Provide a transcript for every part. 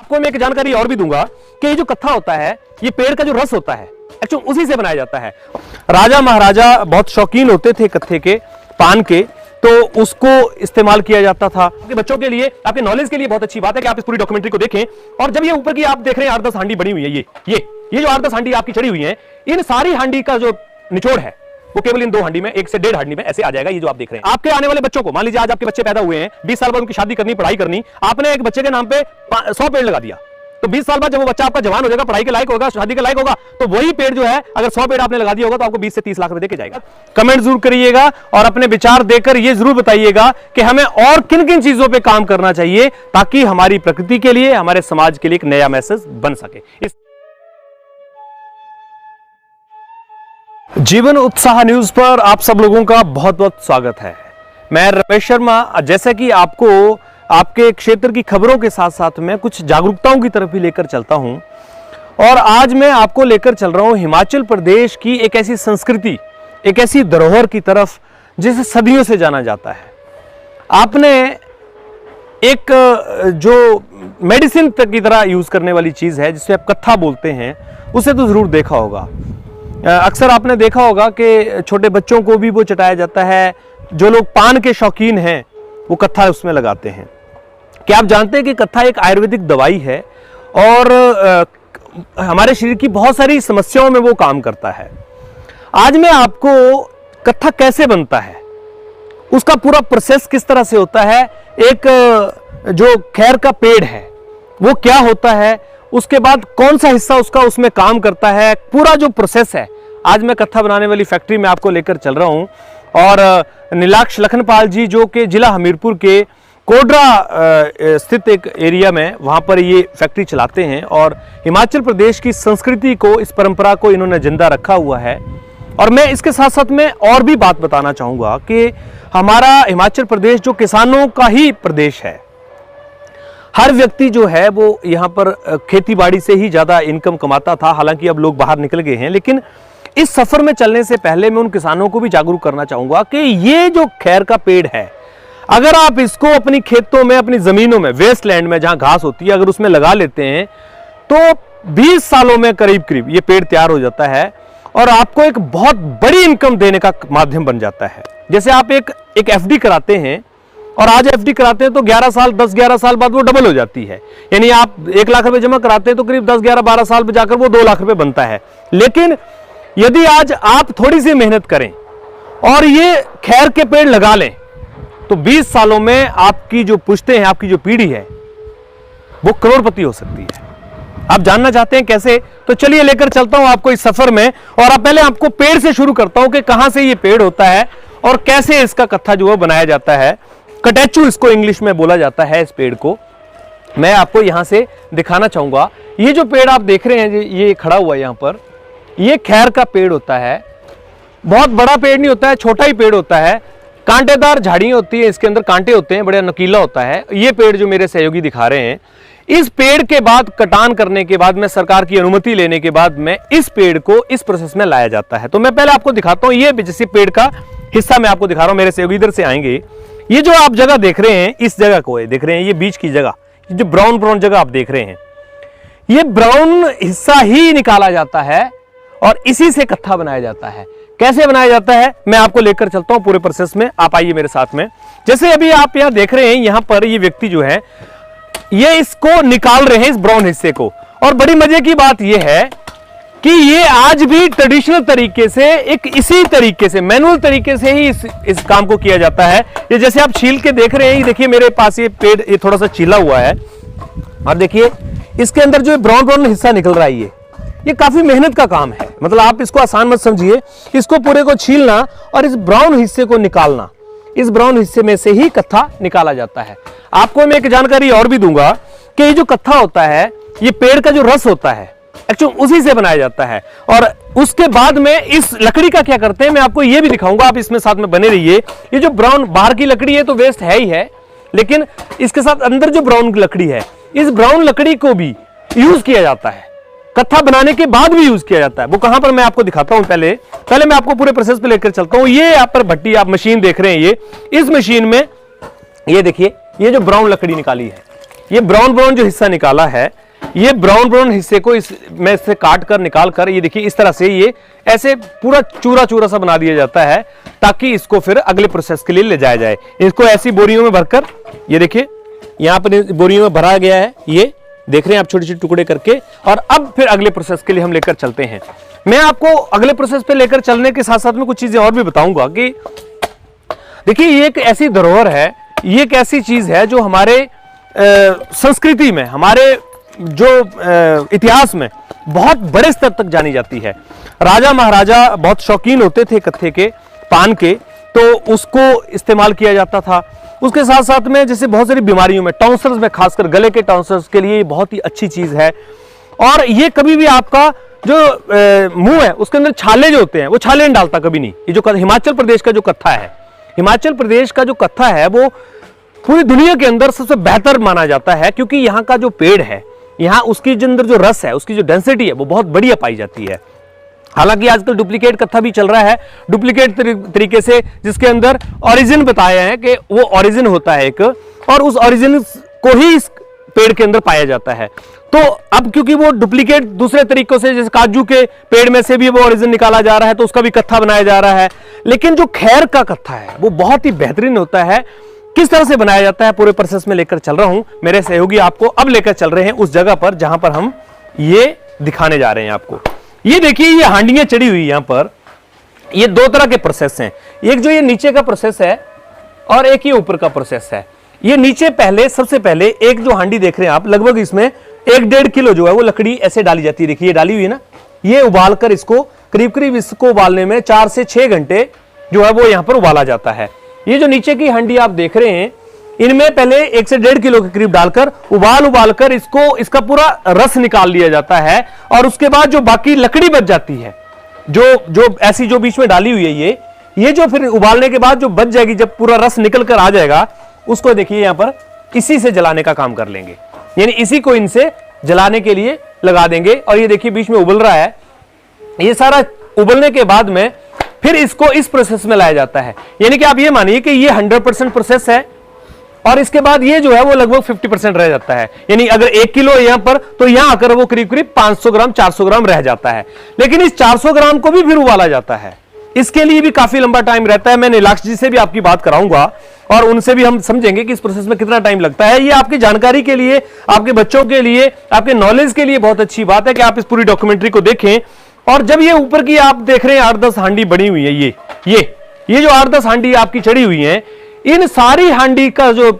आपको मैं एक जानकारी और भी दूंगा कि ये जो कत्था होता है, ये पेड़ का जो रस होता है एक्चुअली उसी से बनाया जाता है। राजा महाराजा बहुत शौकीन होते थे कत्थे के, पान के, तो उसको इस्तेमाल किया जाता था। आपके बच्चों के लिए, आपके नॉलेज के लिए बहुत अच्छी बात है कि आप इस पूरी डॉक्यूमेंट्री को देखें। और जब ये ऊपर की आप देख रहे हैं 8-10 हांडी बनी हुई है, ये जो 8-10 हांडी आपकी चढ़ी हुई है, इन सारी हांडी का जो निचोड़ है वो केवल इन 2 हांडी में, 1 से 1.5 हांडी में ऐसे आ जाएगा। ये जो आप देख रहे हैं, आपके आने वाले बच्चों को, मान लीजिए आज आपके बच्चे पैदा हुए हैं, 20 साल बाद उनकी शादी करनी, पढ़ाई करनी, आपने एक बच्चे के नाम पे 100 पेड़ लगा दिया, तो 20 साल बाद जब वो बच्चा आपका जवान हो जाएगा, पढ़ाई के लायक होगा, शादी के लायक होगा, तो वही पेड़ जो है अगर 100 पेड़ आपने लगा दिया होगा तो आपको 20 से 30 लाख रुपए देके जाएगा। कमेंट जरूर करिएगा और अपने विचार देकर ये जरूर बताइएगा कि हमें और किन किन चीजों पे काम करना चाहिए ताकि हमारी प्रकृति के लिए, हमारे समाज के लिए एक नया मैसेज बन सके। जीवन उत्साह न्यूज पर आप सब लोगों का बहुत बहुत स्वागत है। मैं रमेश शर्मा। जैसा कि आपको आपके क्षेत्र की खबरों के साथ साथ मैं कुछ जागरूकताओं की तरफ भी लेकर चलता हूं, और आज मैं आपको लेकर चल रहा हूं हिमाचल प्रदेश की एक ऐसी संस्कृति, एक ऐसी धरोहर की तरफ जिसे सदियों से जाना जाता है। आपने एक जो मेडिसिन की तरह यूज करने वाली चीज है जिसे आप कत्था बोलते हैं, उसे तो जरूर देखा होगा। अक्सर आपने देखा होगा कि छोटे बच्चों को भी वो चटाया जाता है। जो लोग पान के शौकीन हैं वो कत्था उसमें लगाते हैं। क्या आप जानते हैं कि कत्था एक आयुर्वेदिक दवाई है और हमारे शरीर की बहुत सारी समस्याओं में वो काम करता है। आज मैं आपको कत्था कैसे बनता है, उसका पूरा प्रोसेस किस तरह से होता है, एक जो खैर का पेड़ है वो क्या होता है, उसके बाद कौन सा हिस्सा उसका उसमें काम करता है, पूरा जो प्रोसेस है आज मैं कत्था बनाने वाली फैक्ट्री में आपको लेकर चल रहा हूं। और नीलाक्ष लखनपाल जी जो कि जिला हमीरपुर के कोडरा स्थित एक एरिया में, वहां पर ये फैक्ट्री चलाते हैं और हिमाचल प्रदेश की संस्कृति को, इस परंपरा को इन्होंने जिंदा रखा हुआ है। और मैं इसके साथ साथ में और भी बात बताना चाहूंगा कि हमारा हिमाचल प्रदेश जो किसानों का ही प्रदेश है, हर व्यक्ति जो है वो यहाँ पर खेती बाड़ी से ही ज्यादा इनकम कमाता था। हालांकि अब लोग बाहर निकल गए हैं, लेकिन इस सफर में चलने से पहले मैं उन किसानों को भी जागरूक करना चाहूंगा कि ये जो खैर का पेड़ है, अगर आप इसको अपनी खेतों में, अपनी जमीनों में, वेस्ट लैंड में जहां घास होती है, अगर उसमें लगा लेते हैं तो 20 सालों में करीब करीब ये पेड़ तैयार हो जाता है और आपको एक बहुत बड़ी इनकम देने का माध्यम बन जाता है। जैसे आप एक एफडी कराते हैं और आज एफडी कराते हैं तो 11 साल, 10-11 साल बाद वो डबल हो जाती है। यानी आप 1 लाख रुपए जमा कराते हैं तो करीब 10-11-12 साल में जाकर वो 2 लाख रुपए बनता है। लेकिन यदि आज आप थोड़ी सी मेहनत करें और ये खैर के पेड़ लगा लें तो 20 सालों में आपकी जो पुश्तें हैं, आपकी जो पीढ़ी है, वो करोड़पति हो सकती है। आप जानना चाहते हैं कैसे? तो चलिए लेकर चलता हूं आपको इस सफर में। और अब पहले आपको पेड़ से शुरू करता हूं कि कहां से ये पेड़ होता है और कैसे इसका कत्था जो है बनाया जाता है। कटेचू इसको इंग्लिश में बोला जाता है। इस पेड़ को मैं आपको यहां से दिखाना चाहूंगा। ये जो पेड़ आप देख रहे हैं, ये खड़ा हुआ है यहां पर, ये खैर का पेड़ होता है। बहुत बड़ा पेड़ नहीं होता है, छोटा ही पेड़ होता है। कांटेदार झाड़ी होती है, इसके अंदर कांटे होते हैं, बड़ा नुकीला होता है। ये पेड़ जो मेरे सहयोगी दिखा रहे हैं, इस पेड़ के बाद कटान करने के बाद में, सरकार की अनुमति लेने के बाद में, इस पेड़ को इस प्रोसेस में लाया जाता है। तो मैं पहले आपको दिखाता हूं, ये जैसे पेड़ का हिस्सा मैं आपको दिखा रहा हूं। मेरे सहयोगी इधर से आएंगे। ये जो आप जगह देख रहे हैं, इस जगह को देख रहे हैं, ये बीच की जगह, जो ब्राउन ब्राउन जगह आप देख रहे हैं, ये ब्राउन हिस्सा ही निकाला जाता है और इसी से कत्था बनाया जाता है। कैसे बनाया जाता है मैं आपको लेकर चलता हूं पूरे प्रोसेस में। आप आइए मेरे साथ में। जैसे अभी आप यहां देख रहे हैं, यहां पर ये व्यक्ति जो है ये इसको निकाल रहे हैं, इस ब्राउन हिस्से को। और बड़ी मजे की बात ये है कि ये आज भी ट्रेडिशनल तरीके से, एक इसी तरीके से, मैनुअल तरीके से ही इस काम को किया जाता है। ये जैसे आप छील के देख रहे हैं, ये देखिए मेरे पास ये पेड़ ये थोड़ा सा छीला हुआ है और देखिए इसके अंदर जो ब्राउन ब्राउन हिस्सा निकल रहा है, ये काफी मेहनत का काम है। मतलब आप इसको आसान मत समझिए। इसको पूरे को छीलना और इस ब्राउन हिस्से को निकालना, इस ब्राउन हिस्से में से ही कत्था निकाला जाता है। आपको मैं एक जानकारी और भी दूंगा कि ये जो कत्था होता है, ये पेड़ का जो रस होता है एक्चुअली उसी से बनाया जाता है। और उसके बाद में इस लकड़ी का क्या करते हैं मैं आपको ये भी दिखाऊंगा। आप इसमें साथ में बने रहिए। ये जो ब्राउन बाहर की लकड़ी है तो वेस्ट है ही है, लेकिन इसके साथ अंदर जो ब्राउन लकड़ी है, इस ब्राउन लकड़ी को भी यूज किया जाता है। कत्था बनाने के बाद भी यूज किया जाता है। वो कहां पर मैं आपको दिखाता हूं। पहले मैं आपको पूरे प्रोसेस पे लेकर चलता हूं। ये यहाँ पर भट्टी, आप मशीन देख रहे हैं, ये इस मशीन में ये देखिए, ये जो ब्राउन लकड़ी निकाली है, ये ब्राउन ब्राउन जो हिस्सा निकाला है, ये ब्राउन ब्राउन हिस्से को मैं इससे काट कर निकाल कर ये देखिए इस तरह से ये ऐसे पूरा चूरा चूरा सा बना दिया जाता है, ताकि इसको फिर अगले प्रोसेस के लिए ले जाया जाए। इसको ऐसी बोरियों में भरकर, ये देखिए यहां पर बोरियों में भरा गया है, ये देख रहे हैं आप छोटे छोटे टुकड़े करके। और अब फिर अगले प्रोसेस के लिए हम लेकर चलते हैं। मैं आपको अगले प्रोसेस पे लेकर चलने के साथ साथ में कुछ चीजें और भी बताऊंगा कि देखिए ये एक ऐसी धरोहर है, ये एक ऐसी चीज है जो हमारे संस्कृति में, हमारे जो इतिहास में बहुत बड़े स्तर तक जानी जाती है। राजा महाराजा बहुत शौकीन होते थे कत्थे के, पान के, तो उसको इस्तेमाल किया जाता था। उसके साथ साथ में जैसे बहुत सारी बीमारियों में, टॉन्सल्स में, खासकर गले के टॉन्सल्स के लिए ये बहुत ही अच्छी चीज है। और ये कभी भी आपका जो मुंह है उसके अंदर छाले जो होते हैं वो छाले नहीं डालता कभी नहीं। ये जो हिमाचल प्रदेश का जो कत्था है, हिमाचल प्रदेश का जो कत्था है वो पूरी दुनिया के अंदर सबसे बेहतर माना जाता है, क्योंकि यहाँ का जो पेड़ है, यहाँ उसकी जो अंदर जो रस है, उसकी जो डेंसिटी है वो बहुत बढ़िया पाई जाती है। हालांकि आजकल डुप्लीकेट कत्था भी चल रहा है, डुप्लीकेट तरीके से, जिसके अंदर ओरिजिन बताया है कि वो ओरिजिन होता है एक, और उस ओरिजिन को ही इस पेड़ के अंदर पाया जाता है। तो अब क्योंकि वो डुप्लीकेट दूसरे तरीकों से, जैसे काजू के पेड़ में से भी वो ओरिजिन निकाला जा रहा है, तो उसका भी कत्था बनाया जा रहा है। लेकिन जो खैर का कत्था है वो बहुत ही बेहतरीन होता है। किस तरह से बनाया जाता है पूरे प्रोसेस में लेकर चल रहा हूं। मेरे सहयोगी आपको अब लेकर चल रहे हैं उस जगह पर जहां पर हम ये दिखाने जा रहे हैं आपको। ये देखिए ये हांडियां चढ़ी हुई यहां पर, ये दो तरह के प्रोसेस हैं। एक जो ये नीचे का प्रोसेस है और एक ये ऊपर का प्रोसेस है। ये नीचे पहले, सबसे पहले एक जो हांडी देख रहे हैं आप, लगभग इसमें 1-1.5 किलो जो है वो लकड़ी ऐसे डाली जाती है। देखिए ये डाली हुई है ना, ये उबाल कर इसको करीब करीब इसको उबालने में 4 से 6 घंटे जो है वो यहां पर उबाला जाता है। ये जो नीचे की हांडी आप देख रहे हैं, इनमें पहले 1 से 1.5 किलो के करीब डालकर उबाल कर इसका पूरा रस निकाल लिया जाता है। और उसके बाद जो बाकी लकड़ी बच जाती है, जो ऐसी जो बीच में डाली हुई है, ये जो फिर उबालने के बाद जो बच जाएगी, जब पूरा रस निकल कर आ जाएगा, उसको देखिए यहां पर इसी से जलाने का काम कर लेंगे, यानी इसी को इनसे जलाने के लिए लगा देंगे। और ये देखिए बीच में उबल रहा है। ये सारा उबलने के बाद में फिर इसको इस प्रोसेस में लाया जाता है। यानी कि आप ये मानिए कि ये 100% प्रोसेस है, और इसके बाद ये जो है वो लगभग 50% रह जाता है। यानी अगर 1 किलो यहां पर, तो यहां आकर वो करीब करीब 500 ग्राम 400 ग्राम रह जाता है। लेकिन इस 400 ग्राम को भी फिर उबाला जाता है। इसके लिए भी काफी लंबा टाइम रहता है। मैं नीलाक्ष जी से भी आपकी बात कराऊंगा और उनसे भी हम समझेंगे कि इस प्रोसेस में कितना टाइम लगता है। ये आपकी जानकारी के लिए, आपके बच्चों के लिए, आपके नॉलेज के लिए बहुत अच्छी बात है कि आप इस पूरी डॉक्यूमेंट्री को देखें। और जब ये ऊपर की आप देख रहे हैं 8-10 हांडी बनी हुई है, ये जो 8-10 हांडी आपकी चढ़ी हुई है, इन सारी हांडी का जो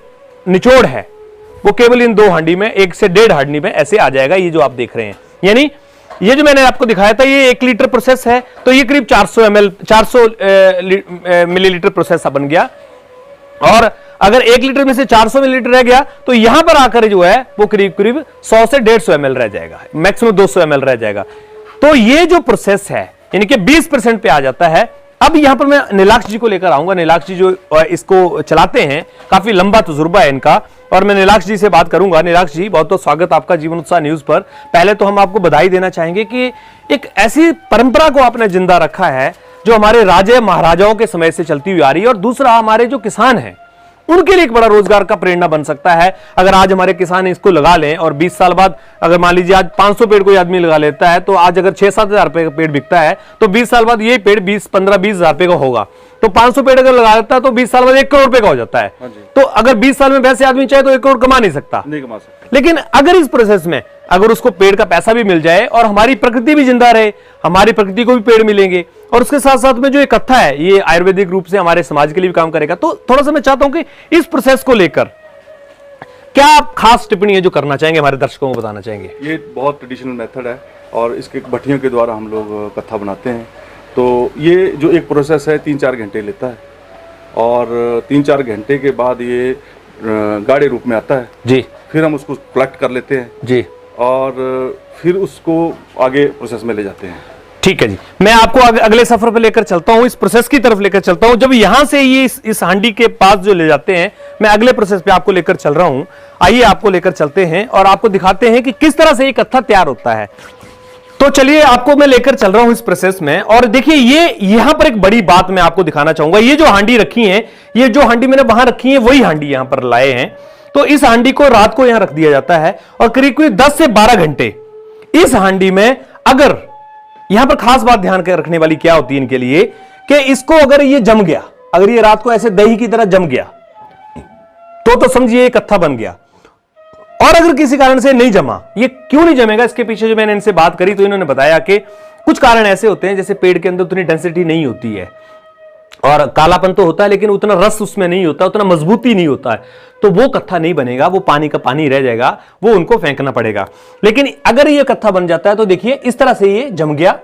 निचोड़ है वो केवल इन 2 हांडी में, 1 से 1.5 हांडी में ऐसे आ जाएगा। ये जो आप देख रहे हैं, यानी ये जो मैंने आपको दिखाया था, ये 1 लीटर प्रोसेस है, तो ये करीब 400 मिलीलीटर प्रोसेस बन गया। और अगर 1 लीटर में से 400 मिलीलीटर रह गया, तो यहां पर आकर जो है वो करीब करीब 100 से 150 ml रह जाएगा, मैक्सिमम 200 ml रह जाएगा। तो ये जो प्रोसेस है यानी कि 20% पे आ जाता है। अब यहां पर मैं नीलाक्ष जी को लेकर आऊंगा। नीलाक्ष जी जो इसको चलाते हैं, काफी लंबा तजुर्बा है इनका, और मैं नीलाक्ष जी से बात करूंगा। नीलाक्ष जी, बहुत बहुत स्वागत आपका जीवन उत्साह न्यूज पर। पहले तो हम आपको बधाई देना चाहेंगे कि एक ऐसी परंपरा को आपने जिंदा रखा है जो हमारे राजे महाराजाओं के समय से चलती हुई आ रही है। और दूसरा, हमारे जो किसान हैं उनके लिए एक बड़ा रोजगार का प्रेरणा बन सकता है। अगर आज हमारे किसान इसको लगा लें और 20 साल बाद, अगर मान लीजिए आज 500 पेड़ कोई आदमी लगा लेता है, तो आज अगर 6-7 हजार रुपए का पेड़ बिकता है, तो 20 साल बाद ये पेड़ 15-20 हजार रुपए का होगा। तो 500 पेड़ अगर लगा लेता है तो 20 साल बाद 1 करोड़ रुपए का हो जाता है। तो अगर 20 साल में वैसे आदमी चाहे तो 1 करोड़ कमा नहीं सकता। लेकिन अगर इस प्रोसेस में अगर उसको पेड़ का पैसा भी मिल जाए और हमारी प्रकृति भी जिंदा रहे, हमारी प्रकृति को भी पेड़ मिलेंगे, और उसके साथ साथ में जो एक कत्था है ये आयुर्वेदिक रूप से हमारे समाज के लिए भी काम करेगा। तो थोड़ा सा मैं चाहता हूं कि इस प्रोसेस को लेकर क्या आप खास टिप्पणी है जो करना चाहेंगे, हमारे दर्शकों को बताना चाहेंगे? ये बहुत ट्रेडिशनल मेथड है और इसके भट्टियों के द्वारा हम लोग कत्था बनाते हैं। तो ये जो एक प्रोसेस है 3-4 घंटे लेता है, और 3-4 घंटे के बाद ये गाढ़े रूप में आता है जी। फिर हम उसको कलेक्ट कर लेते हैं जी, और फिर उसको आगे प्रोसेस में ले जाते हैं। ठीक है जी, मैं आपको अगले सफर पे लेकर चलता हूं, इस प्रोसेस की तरफ लेकर चलता हूं। जब यहां से ये इस हांडी के पास जो ले जाते हैं, मैं अगले प्रोसेस पे आपको लेकर चल रहा हूं। आइए आपको लेकर चलते हैं और आपको दिखाते हैं कि किस तरह से ये कत्था तैयार होता है। तो चलिए, आपको मैं लेकर चल रहा हूं इस प्रोसेस में। और देखिए, ये यहां पर एक बड़ी बात मैं आपको दिखाना चाहूंगा। ये जो हांडी रखी है, ये जो हांडी मैंने वहां रखी है, वही हांडी यहां पर लाए हैं। तो इस हांडी को रात को यहां रख दिया जाता है और करीब करीब 10 से 12 घंटे इस हांडी में, अगर यहां पर खास बात ध्यान रखने वाली क्या होती है इनके लिए कि इसको अगर ये जम गया, अगर ये रात को ऐसे दही की तरह जम गया तो समझिए ये कत्था बन गया। और अगर किसी कारण से नहीं जमा, ये क्यों नहीं जमेगा, इसके पीछे जो मैंने इनसे बात करी तो इन्होंने बताया कि कुछ कारण ऐसे होते हैं, जैसे पेड़ के अंदर उतनी डेंसिटी नहीं होती है और कालापन तो होता है लेकिन उतना रस उसमें नहीं होता, उतना मजबूती नहीं होता है, तो वो कत्था नहीं बनेगा, वो पानी का पानी रह जाएगा, वो उनको फेंकना पड़ेगा। लेकिन अगर ये कत्था बन जाता है तो देखिए इस तरह से ये जम गया।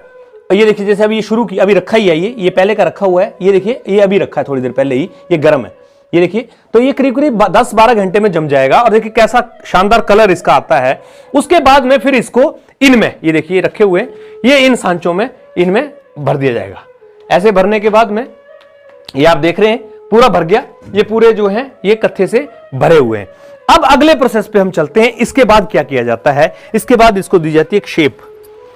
ये देखिए जैसे अभी ये शुरू की, अभी रखा ही है, ये पहले का रखा हुआ है, ये देखिए ये अभी रखा है थोड़ी देर पहले ही, ये गर्म है, ये देखिए, तो ये करीब करीब 10-12 घंटे में जम जाएगा। और देखिए कैसा शानदार कलर इसका आता है। उसके बाद में फिर इसको इनमें, ये देखिए रखे हुए, ये इन सांचों में इनमें भर दिया जाएगा। ऐसे भरने के बाद में ये आप देख रहे हैं पूरा भर गया, ये पूरे जो हैं ये कत्थे से भरे हुए हैं। अब अगले प्रोसेस पे हम चलते हैं। इसके बाद क्या किया जाता है, इसके बाद इसको दी जाती है एक शेप।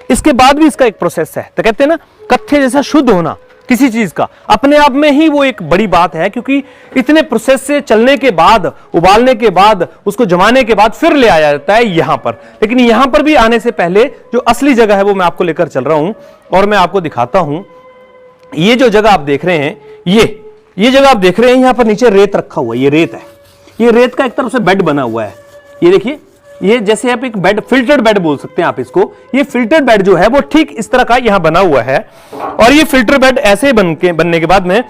इसके बाद भी इसका एक प्रोसेस है। तो कहते हैं ना, कत्थे जैसा शुद्ध होना किसी चीज का अपने आप में ही वो एक बड़ी बात है, क्योंकि इतने प्रोसेस से चलने के बाद, उबालने के बाद, उसको जमाने के बाद फिर ले आया जाता है यहां पर। लेकिन यहां पर भी आने से पहले जो असली जगह है वो मैं आपको लेकर चल रहा हूं और मैं आपको दिखाता हूं। ये जो जगह आप देख रहे हैं, ये जगह आप देख रहे हैं, यहां पर नीचे रेत रखा हुआ है, ये रेत है, ये रेत का एक तरफ से बेड बना हुआ है। ये देखिए, ये जैसे आप एक बेड, फिल्टर्ड बेड बोल सकते हैं आप इसको। ये फिल्टर्ड बेड जो है वो ठीक इस तरह का यहां बना हुआ है। और ये फिल्टर बेड ऐसे बनने के बाद में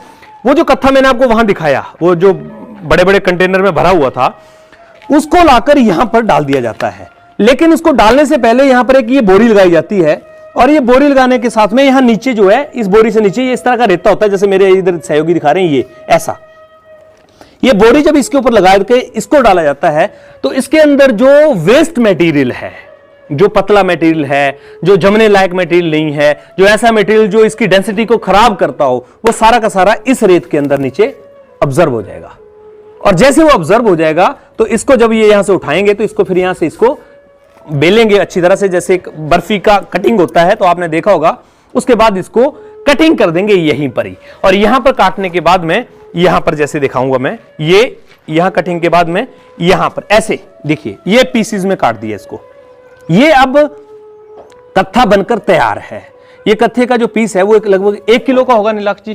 वो जो कत्था मैंने आपको वहां दिखाया, वो जो बड़े बड़े कंटेनर में भरा हुआ था, उसको लाकर यहां पर डाल दिया जाता है। लेकिन उसको डालने से पहले यहां पर एक ये बोरी लगाई जाती है और ये बोरी लगाने के साथ में यहां नीचे जो है, इस बोरी से नीचे ये इस तरह का रेता होता है, जैसे मेरे इधर सहयोगी दिखा रहे हैं, ये ऐसा। ये बोरी जब इसके ऊपर लगा के इसको डाला जाता है तो इसके अंदर जो वेस्ट मटेरियल है, जो पतला मटेरियल है, जो जमने लायक मटेरियल नहीं है, जो ऐसा मटेरियल जो इसकी डेंसिटी को खराब करता हो, वो सारा का सारा इस रेत के अंदर नीचे ऑब्जर्व हो जाएगा। और जैसे वो ऑब्जर्व हो जाएगा तो इसको जब ये यहां से उठाएंगे तो इसको फिर यहां से इसको बेलेंगे अच्छी तरह से, जैसे एक बर्फी का कटिंग होता है, तो आपने देखा होगा। उसके बाद इसको कटिंग कर देंगे यहीं पर ही। और यहां पर काटने के बाद में, यहां पर जैसे दिखाऊंगा मैं, ये यहां कटिंग के बाद में यहां पर ऐसे देखिए, ये पीसीज में काट दिया इसको। ये अब कत्था बनकर तैयार है। ये कत्थे का जो पीस है वो लगभग 1 किलो का होगा नीलाक्ष जी।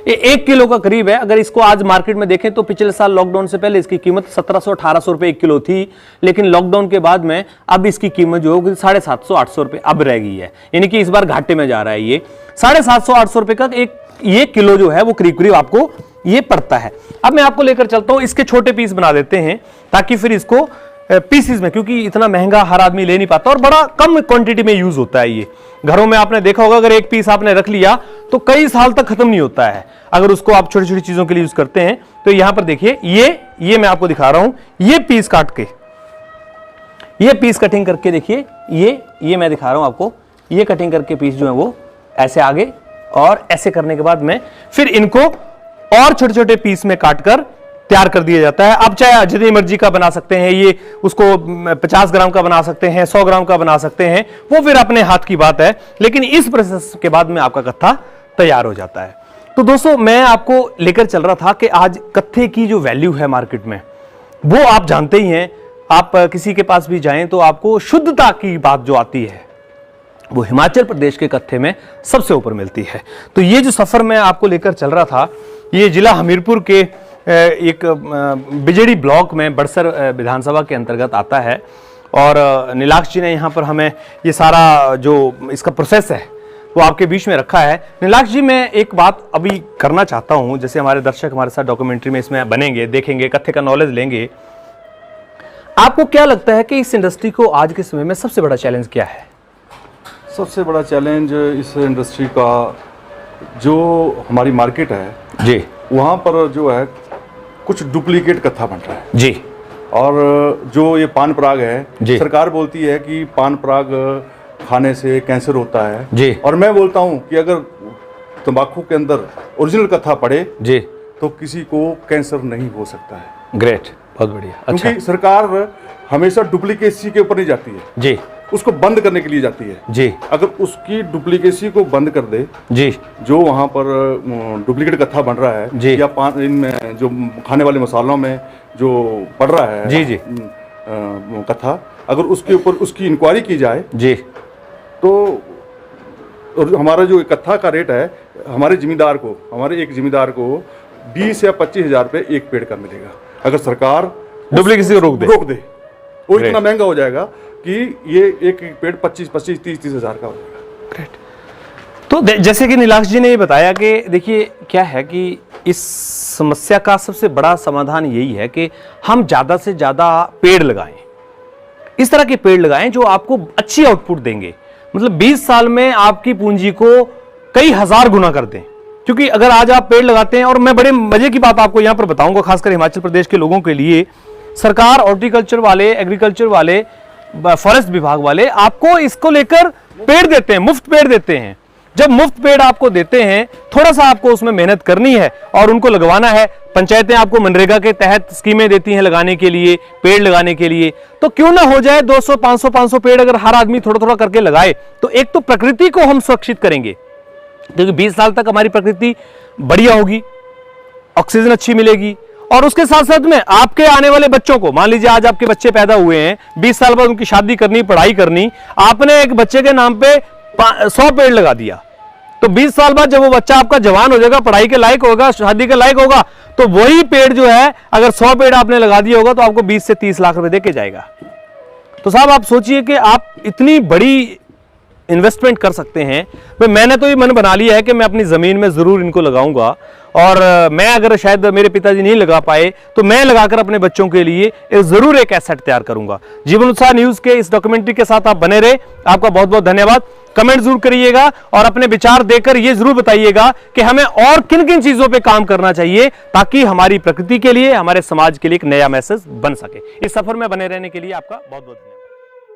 ये 1 किलो का करीब है। अगर इसको आज मार्केट में देखें तो पिछले साल लॉकडाउन से पहले इसकी कीमत 1700-1800 रुपए 1 किलो थी, लेकिन लॉकडाउन के बाद में अब इसकी कीमत जो होगी 750-800 रुपए अब रह गई है। यानी कि इस बार घाटे में जा रहा है। ये 750-800 रुपए का एक किलो जो है वो करीब करीब आपको ये पड़ता है। अब मैं आपको लेकर चलता हूं, इसके छोटे पीस बना देते हैं ताकि फिर इसको पीसीज में, क्योंकि इतना महंगा हर आदमी ले नहीं पाता और बड़ा कम क्वांटिटी में यूज होता है। ये घरों में आपने देखा होगा, अगर एक पीस आपने रख लिया तो कई साल तक खत्म नहीं होता है, अगर उसको आप छोटी छोटी चीजों के लिए यूज करते हैं। तो यहां पर देखिए, ये मैं आपको दिखा रहा हूं, ये पीस काट के, ये पीस कटिंग करके देखिए, ये मैं दिखा रहा हूं आपको, ये कटिंग करके पीस जो है वो ऐसे आगे और ऐसे करने के बाद में फिर इनको और छोटे छोटे पीस में काटकर तैयार कर दिया जाता है। आप चाहे जितनी मर्जी का बना सकते हैं, ये उसको 50 ग्राम का बना सकते हैं, 100 ग्राम का बना सकते हैं, वो फिर अपने हाथ की बात है। लेकिन इस प्रोसेस के बाद में आपका कत्था तैयार हो जाता है। तो दोस्तों, मैं आपको लेकर चल रहा था कि आज कत्थे की जो वैल्यू है मार्केट में, वो आप जानते ही हैं। आप किसी के पास भी जाएं तो आपको शुद्धता की बात जो आती है वो हिमाचल प्रदेश के कत्थे में सबसे ऊपर मिलती है। तो ये जो सफर मैं आपको लेकर चल रहा था, ये जिला हमीरपुर के एक बिजेड़ी ब्लॉक में बड़सर विधानसभा के अंतर्गत आता है। और नीलाक्ष जी ने यहाँ पर हमें ये सारा जो इसका प्रोसेस है वो आपके बीच में रखा है। नीलाक्ष जी, मैं एक बात अभी करना चाहता हूँ, जैसे हमारे दर्शक हमारे साथ डॉक्यूमेंट्री में इसमें बनेंगे, देखेंगे, कत्थे का नॉलेज लेंगे। आपको क्या लगता है कि इस इंडस्ट्री को आज के समय में सबसे बड़ा चैलेंज क्या है? सबसे बड़ा चैलेंज इस इंडस्ट्री का जो हमारी मार्केट है जी, वहाँ पर जो है कुछ डुप्लीकेट कत्था बन रहा है जी। और जो ये पान पराग है, जी, सरकार बोलती है कि पान पराग खाने से कैंसर होता है जी, और मैं बोलता हूँ कि अगर तंबाकू के अंदर ओरिजिनल कत्था पड़े जी तो किसी को कैंसर नहीं हो सकता है। ग्रेट, बहुत बढ़िया। क्योंकि सरकार हमेशा डुप्लीकेसी के ऊपर नहीं जाती है जी। उसको बंद करने के लिए जाती है जी। अगर उसकी डुप्लीकेसी को बंद कर दे जी, जो वहाँ पर डुप्लीकेट कत्था बन रहा है जी। या इनमें जो खाने वाले मसालों में जो पड़ रहा है जी जी कत्था, अगर उसके ऊपर उसकी इंक्वायरी की जाए जी, तो और हमारा जो कत्था का रेट है हमारे एक जिम्मेदार को 20 या 25 हज़ार रुपये एक पेड़ का मिलेगा अगर सरकार डुप्लीकेसी को रोक दे। वो इतना महंगा हो जाएगा कि ये एक पेड़ 25-30 हज़ार का हो जाएगा। ग्रेट। तो जैसे कि नीलाक्ष जी ने ये बताया कि देखिए क्या है कि इस समस्या का सबसे बड़ा समाधान यही है कि हम ज़्यादा से ज़्यादा पेड़ लगाएं, इस तरह के पेड़ लगाएं जो आपको अच्छी आउटपुट देंगे, मतलब 20 साल में आपकी पूंजी को कई हजार गुना कर दें। क्योंकि अगर आज आप पेड़ लगाते हैं, और मैं बड़े मजे की बात आपको यहां पर बताऊंगा खासकर हिमाचल प्रदेश के लोगों के लिए, सरकार, हॉर्टिकल्चर वाले, एग्रीकल्चर वाले, फॉरेस्ट विभाग वाले आपको इसको लेकर पेड़ देते हैं, मुफ्त पेड़ देते हैं। जब मुफ्त पेड़ आपको देते हैं, थोड़ा सा आपको उसमें मेहनत करनी है और उनको लगवाना है। पंचायतें आपको मनरेगा के तहत स्कीमें देती हैं लगाने के लिए, पेड़ लगाने के लिए, तो क्यों ना हो जाए 200, 500 पेड़ अगर हर आदमी थोड़ा थोड़ा करके लगाए, तो एक तो प्रकृति को हम सुरक्षित करेंगे, क्योंकि 20 साल तक हमारी प्रकृति बढ़िया होगी, ऑक्सीजन अच्छी मिलेगी, और उसके साथ साथ में आपके आने वाले बच्चों को, मान लीजिए आज आपके बच्चे पैदा हुए हैं, 20 साल बाद उनकी शादी करनी, पढ़ाई करनी, आपने एक बच्चे के नाम पे 100 पेड़ लगा दिया, तो 20 साल बाद जब वो बच्चा आपका जवान हो जाएगा, पढ़ाई के लायक होगा, शादी के लायक होगा, तो वही पेड़ जो है, अगर 100 पेड़ आपने लगा दिया होगा तो आपको 20 से 30 लाख रुपए देके जाएगा। तो साहब आप सोचिए कि आप इतनी बड़ी इन्वेस्टमेंट कर सकते हैं। मैंने तो ये मन बना लिया है कि मैं अपनी ज़मीन में ज़रूर इनको लगाऊंगा, और मैं अगर शायद मेरे पिताजी नहीं लगा पाए तो मैं लगाकर अपने बच्चों के लिए ज़रूर एक एसेट तैयार करूंगा। जीवन उत्साह न्यूज़ के इस डॉक्यूमेंट्री के साथ आप बने रहे, आपका बहुत बहुत धन्यवाद। कमेंट जरूर करिएगा और अपने विचार देकर ये जरूर बताइएगा कि हमें और किन किन चीज़ों पे काम करना चाहिए, ताकि हमारी प्रकृति के लिए, हमारे समाज के लिए एक नया मैसेज बन सके। इस सफर में बने रहने के लिए आपका बहुत बहुत धन्यवाद।